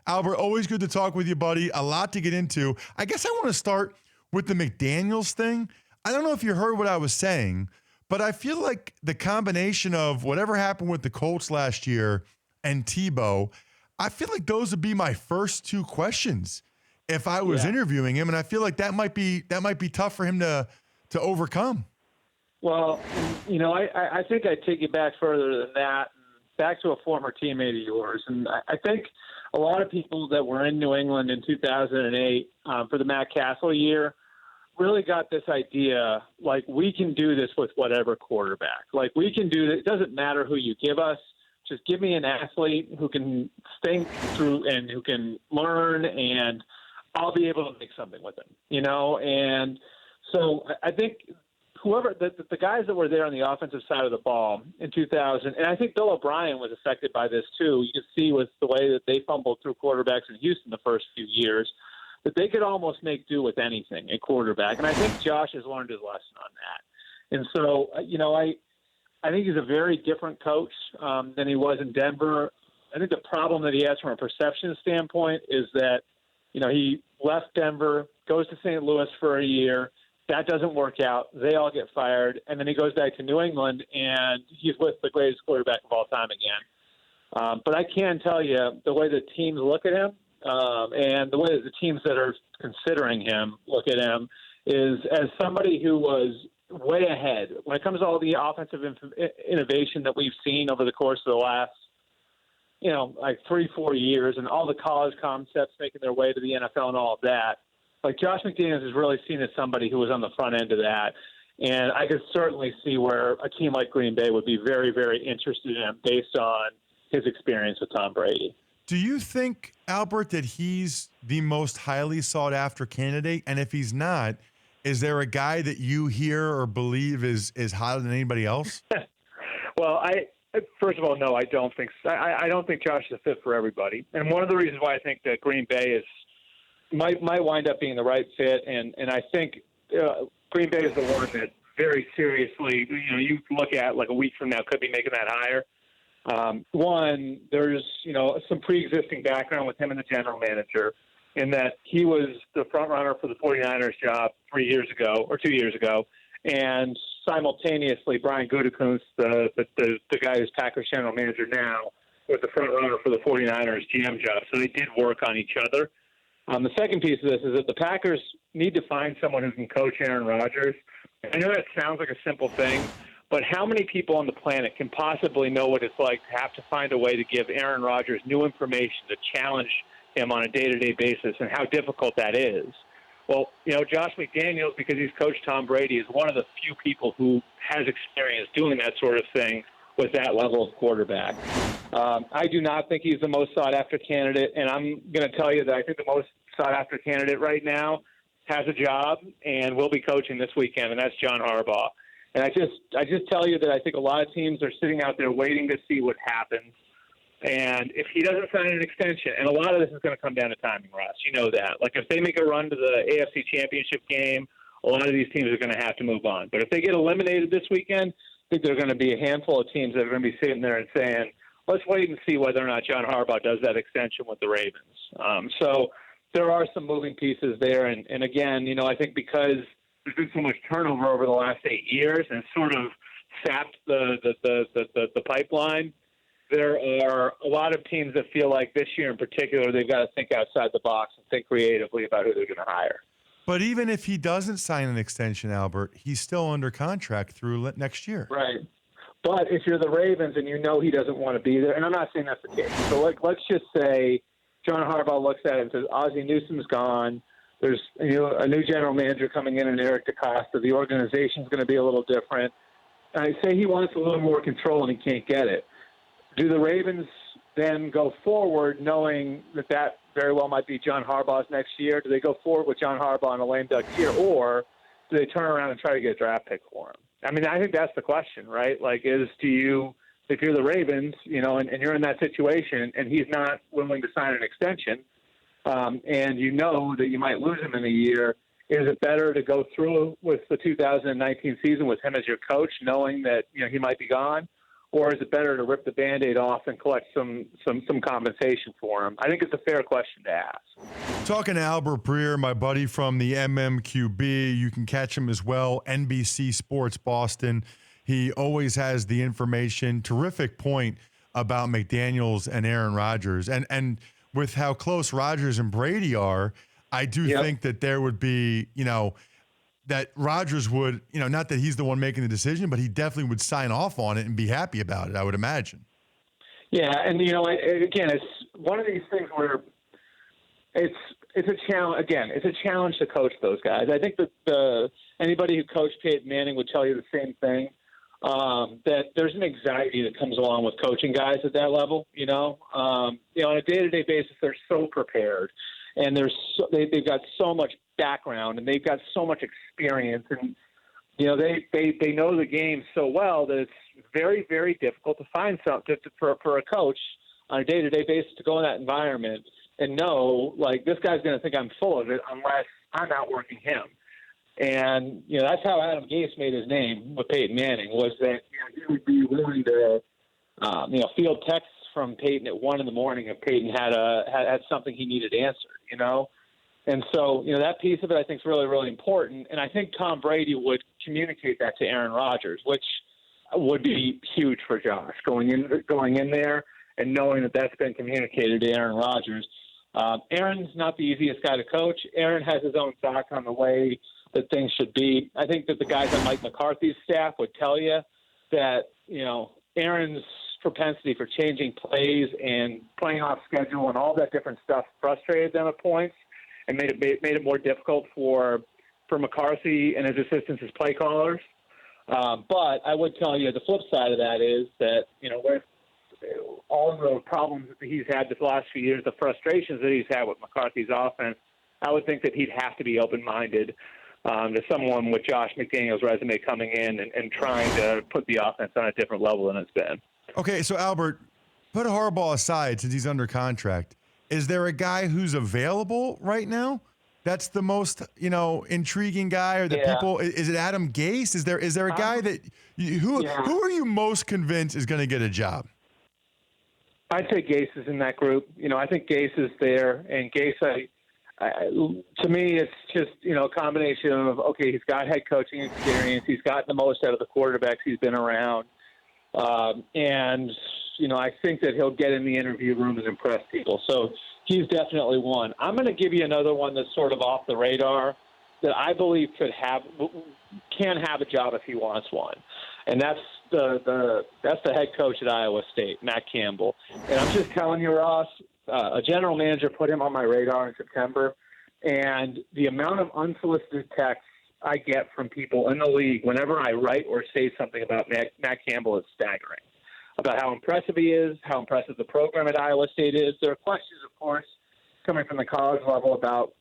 Albert, always good to talk with you, buddy. A lot to get into. I guess I want to start with the McDaniels thing. I don't know if you heard what I was saying, but I feel like the combination of whatever happened with the Colts last year and Tebow, I feel like those would be my first two questions if I was interviewing him, and I feel like that might be tough for him to overcome. Well, I think I'd take you back further than that, back to a former teammate of yours. And I think a lot of people that were in New England in 2008 for the Matt Castle year really got this idea, like, we can do this with whatever quarterback. Like, we can do this. It doesn't matter who you give us. Just give me an athlete who can think through and who can learn, and I'll be able to make something with him, And so I think whoever the guys that were there on the offensive side of the ball in 2000, and I think Bill O'Brien was affected by this too. You can see with the way that they fumbled through quarterbacks in Houston the first few years, that they could almost make do with anything at quarterback. And I think Josh has learned his lesson on that. And so, I think he's a very different coach than he was in Denver. I think the problem that he has from a perception standpoint is that, he left Denver, goes to St. Louis for a year. That doesn't work out. They all get fired. And then he goes back to New England, and he's with the greatest quarterback of all time again. But I can tell you the way that teams look at him and the way that the teams that are considering him look at him is as somebody who was way ahead when it comes to all the offensive innovation that we've seen over the course of the last, 3-4 years, and all the college concepts making their way to the NFL and all of that. Like, Josh McDaniels is really seen as somebody who was on the front end of that. And I could certainly see where a team like Green Bay would be very, very interested in him based on his experience with Tom Brady. Do you think, Albert, that he's the most highly sought after candidate? And if he's not, is there a guy that you hear or believe is hotter than anybody else? Well, first of all, no, I don't think so. I don't think Josh is a fit for everybody. And one of the reasons why I think that Green Bay might wind up being the right fit, and I think Green Bay is the one that very seriously, you look at like a week from now could be making that hire. One, there's some pre-existing background with him and the general manager, in that he was the front runner for the 49ers job 3 years ago or 2 years ago, and simultaneously Brian Gutekunst, the guy who's Packers general manager now, was the front runner for the 49ers GM job. So they did work on each other. The second piece of this is that the Packers need to find someone who can coach Aaron Rodgers. I know that sounds like a simple thing, but how many people on the planet can possibly know what it's like to have to find a way to give Aaron Rodgers new information to challenge him on a day-to-day basis, and how difficult that is? Well, Josh McDaniels, because he's coached Tom Brady, is one of the few people who has experience doing that sort of thing with that level of quarterback. I do not think he's the most sought-after candidate, and I'm going to tell you that I think the most sought-after candidate right now has a job and will be coaching this weekend, and that's John Harbaugh. And I just tell you that I think a lot of teams are sitting out there waiting to see what happens. And if he doesn't sign an extension, and a lot of this is going to come down to timing, Ross, you know that. Like, if they make a run to the AFC Championship game, a lot of these teams are going to have to move on. But if they get eliminated this weekend, I think there are going to be a handful of teams that are going to be sitting there and saying, let's wait and see whether or not John Harbaugh does that extension with the Ravens. So there are some moving pieces there. And again, I think because there's been so much turnover over the last 8 years and sort of sapped the pipeline, there are a lot of teams that feel like this year in particular they've got to think outside the box and think creatively about who they're going to hire. But even if he doesn't sign an extension, Albert, he's still under contract through next year. Right. But if you're the Ravens and he doesn't want to be there, and I'm not saying that's the case. So let's just say John Harbaugh looks at it and says, Ozzie Newsome's gone. There's a new general manager coming in, and Eric DeCosta. The organization's going to be a little different. And I say he wants a little more control, and he can't get it. Do the Ravens then go forward knowing that very well might be John Harbaugh's next year? Do they go forward with John Harbaugh in a lame duck year, or do they turn around and try to get a draft pick for him? I mean, I think that's the question, right? Like, if you're the Ravens, and you're in that situation, and he's not willing to sign an extension, and you know that you might lose him in a year, is it better to go through with the 2019 season with him as your coach, knowing that he might be gone? or is it better to rip the Band-Aid off and collect some compensation for him? I think it's a fair question to ask. Talking to Albert Breer, my buddy from the MMQB. You can catch him as well, NBC Sports Boston. He always has the information. Terrific point about McDaniels and Aaron Rodgers. And with how close Rodgers and Brady are, I do think that there would be, that Rodgers would, not that he's the one making the decision, but he definitely would sign off on it and be happy about it, I would imagine. Yeah, and, again, it's one of these things where it's a challenge. Again, it's a challenge to coach those guys. I think that anybody who coached Peyton Manning would tell you the same thing. That there's an anxiety that comes along with coaching guys at that level. On a day-to-day basis, they're so prepared, and they've got so much background, and they've got so much experience, and they know the game so well that it's very, very difficult to find something for a coach on a day-to-day basis to go in that environment and know, like, this guy's going to think I'm full of it unless I'm outworking him. And, that's how Adam Gase made his name with Peyton Manning, was that he would be willing to, field texts from Peyton at 1 a.m. if Peyton had something he needed answered, And so, that piece of it I think is really, really important. And I think Tom Brady would communicate that to Aaron Rodgers, which would be huge for Josh going in there and knowing that that's been communicated to Aaron Rodgers. Aaron's not the easiest guy to coach. Aaron has his own thoughts on the way that things should be. I think that the guys on Mike McCarthy's staff would tell you that, Aaron's propensity for changing plays and playing off schedule and all that different stuff frustrated them at points and made it more difficult for McCarthy and his assistants as play callers. But I would tell you the flip side of that is that, with all the problems that he's had this last few years, the frustrations that he's had with McCarthy's offense, I would think that he'd have to be open-minded to someone with Josh McDaniels' resume coming in and trying to put the offense on a different level than it's been. Okay, so Albert, put Harbaugh aside since he's under contract. Is there a guy who's available right now that's the most, intriguing guy, or the people? Is it Adam Gase? Is there a guy that who are you most convinced is going to get a job? I'd say Gase is in that group. I think Gase is there, and Gase, to me, it's just a combination of, okay, he's got head coaching experience, he's gotten the most out of the quarterbacks he's been around, and I think that he'll get in the interview room and impress people. So he's definitely one. I'm going to give you another one that's sort of off the radar that I believe can have a job if he wants one, and that's the head coach at Iowa State, Matt Campbell. And I'm just telling you, Ross, a general manager put him on my radar in September, and the amount of unsolicited texts I get from people in the league whenever I write or say something about Matt Campbell is staggering, about how impressive he is, how impressive the program at Iowa State is. There are questions, of course, coming from the college level about,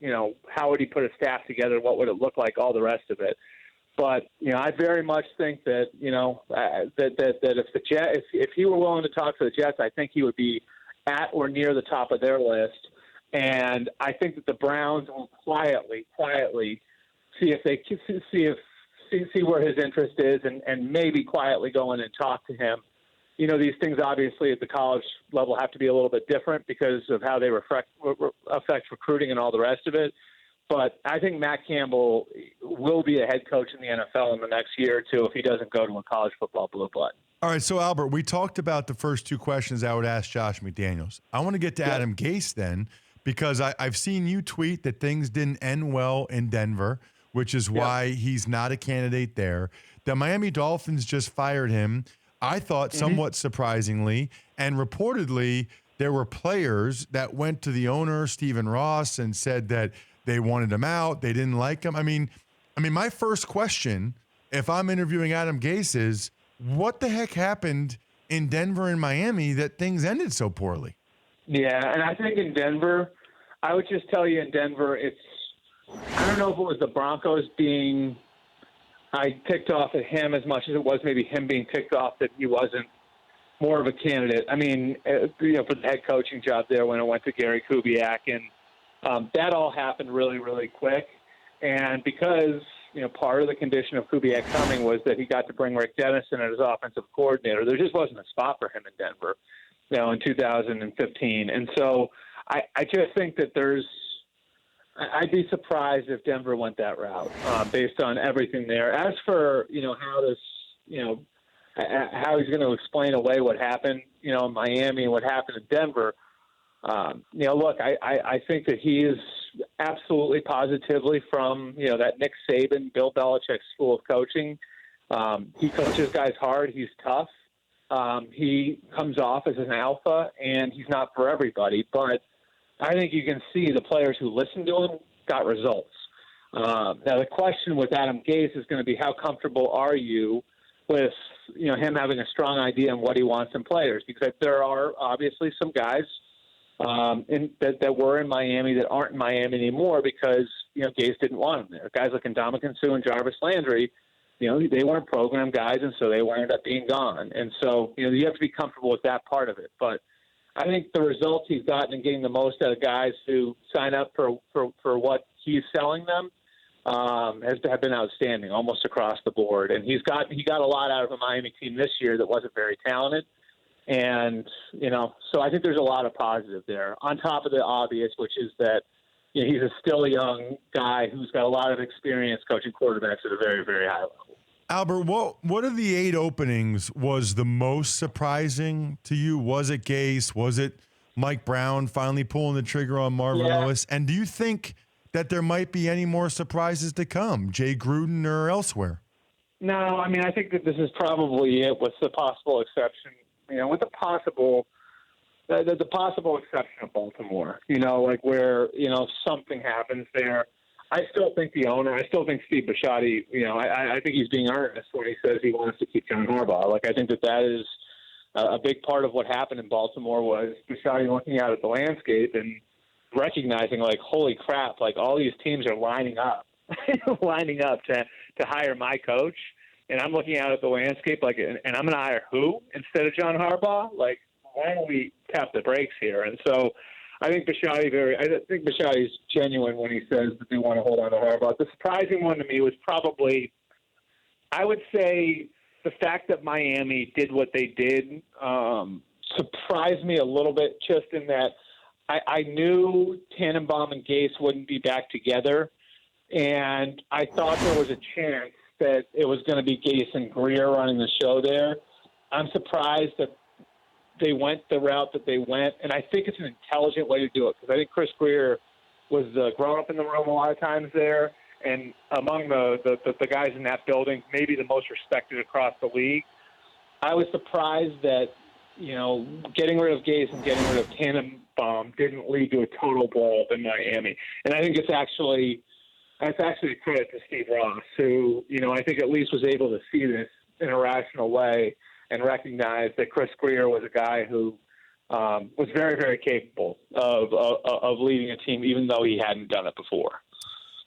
how would he put a staff together, what would it look like, all the rest of it. But, I very much think that, that if he were willing to talk to the Jets, I think he would be at or near the top of their list. And I think that the Browns will quietly see where his interest is and maybe quietly go in and talk to him. These things obviously at the college level have to be a little bit different because of how they affect recruiting and all the rest of it. But I think Matt Campbell will be a head coach in the NFL in the next year or two if he doesn't go to a college football blue blood. All right, so Albert, we talked about the first two questions I would ask Josh McDaniels. I want to get to Adam Gase then, because I've seen you tweet that things didn't end well in Denver, which is why he's not a candidate there. The Miami Dolphins just fired him, I thought somewhat surprisingly, and reportedly there were players that went to the owner, Stephen Ross, and said that they wanted him out, they didn't like him. I mean, my first question, if I'm interviewing Adam Gase, is what the heck happened in Denver and Miami that things ended so poorly? Yeah, and I think in Denver, I would just tell you in Denver, I don't know if it was the Broncos being ticked off at him as much as it was maybe him being ticked off that he wasn't more of a candidate. I mean, for the head coaching job there when it went to Gary Kubiak, and that all happened really, really quick. And because part of the condition of Kubiak coming was that he got to bring Rick Dennison as his offensive coordinator. There just wasn't a spot for him in Denver, in 2015. And so I just think that I'd be surprised if Denver went that route based on everything there. As for, how this, how he's going to explain away what happened, in Miami and what happened in Denver, look, I think that he is absolutely positively from, that Nick Saban, Bill Belichick school of coaching. He coaches guys hard. He's tough. He comes off as an alpha, and he's not for everybody. But I think you can see the players who listened to him got results. Now, the question with Adam Gase is going to be how comfortable are you with, him having a strong idea on what he wants in players? Because there are obviously some guys that were in Miami that aren't in Miami anymore because, Gase didn't want them there. Guys like Ndamukong Suh and Jarvis Landry, they weren't program guys, and so they wound up being gone. And so, you have to be comfortable with that part of it. But I think the results he's gotten in getting the most out of guys who sign up for what he's selling them have been outstanding almost across the board. And he got a lot out of a Miami team this year that wasn't very talented. And, so I think there's a lot of positive there on top of the obvious, which is that he's a still young guy who's got a lot of experience coaching quarterbacks at a very, very high level. Albert, what of the 8 openings was the most surprising to you? Was it Gase? Was it Mike Brown finally pulling the trigger on Marvin Lewis? And do you think that there might be any more surprises to come, Jay Gruden or elsewhere? No, I mean, I think that this is probably it with the possible exception, with the possible exception of Baltimore, where, something happens there. I still think Steve Bisciotti, I think he's being earnest when he says he wants to keep John Harbaugh. I think that is a big part of what happened in Baltimore was Bisciotti looking out at the landscape and recognizing, holy crap, all these teams are lining up to hire my coach. And I'm looking out at the landscape, and I'm going to hire who instead of John Harbaugh? Why don't we tap the brakes here? And so I think Bisciotti's genuine when he says that they want to hold on to Harbaugh. The surprising one to me was probably, I would say, the fact that Miami did what they did surprised me a little bit, just in that I knew Tannenbaum and Gase wouldn't be back together, and I thought there was a chance that it was going to be Gase and Breer running the show there. I'm surprised that they went the route that they went, and I think it's an intelligent way to do it because I think Chris Breer was grown up in the room a lot of times there, and among the guys in that building, maybe the most respected across the league. I was surprised that getting rid of Gase and getting rid of Tannenbaum didn't lead to a total blow up in Miami, and I think that's actually a credit to Steve Ross, who I think at least was able to see this in a rational way and recognize that Chris Breer was a guy who was very, very capable of leading a team, even though he hadn't done it before.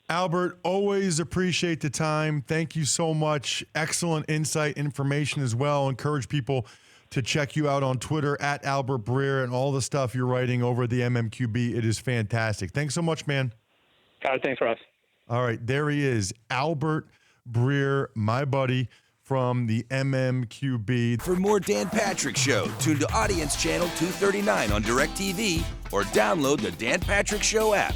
Albert, always appreciate the time. Thank you so much. Excellent insight, information as well. Encourage people to check you out on Twitter at Albert Breer and all the stuff you're writing over at the MMQB. It is fantastic. Thanks so much, man. Thanks, Ross. All right, there he is, Albert Breer, my buddy from the MMQB. For more Dan Patrick Show, tune to Audience Channel 239 on DirecTV or download the Dan Patrick Show app.